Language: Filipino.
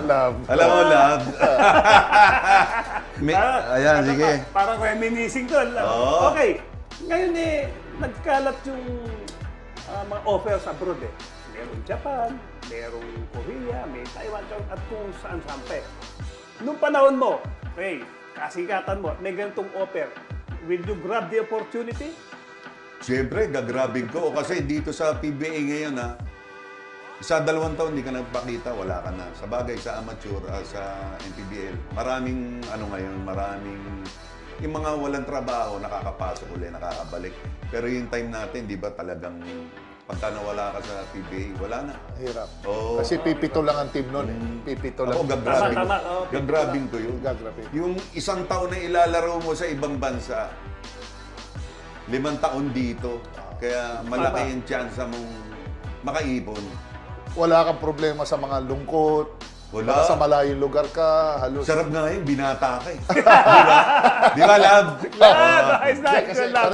love. Alam mo, love. Ayan, sige. Parang reminiscing doon. Oo. Okay. Ngayon nagkalat yung mga offers abroad eh. Merong Japan, merong Korea, may Taiwan, at kung saan-saan pa eh. Nung panahon mo, kasikatan mo, may ganitong offer, will you grab the opportunity? Siyempre, gagrabing ko. Kasi dito sa PBA ngayon, sa 2 taon, hindi ka nagpakita, wala ka na. Sa bagay, sa amateur, sa NPBL, maraming, maraming, yung mga walang trabaho, nakakapasok ulit, nakakabalik. Pero yung time natin, di ba talagang, pagka nawala ka sa PBA, wala na. Hirap. Oo. Kasi pipito lang ang team nun eh. Pipito lang. Ako, gagrabing. Tama. Gagrabing ko yun. Gagrabing. Yung 1 taon na ilalaro mo sa ibang bansa, 5 taon dito. Kaya malaki yung chance mong makaipon. Wala kang problema sa mga lungkot. Wala. Sa malayong lugar ka, halos. Sarap nga yun, binata ka eh. Di ba? Di ba, love? Nice. Kasi- Love.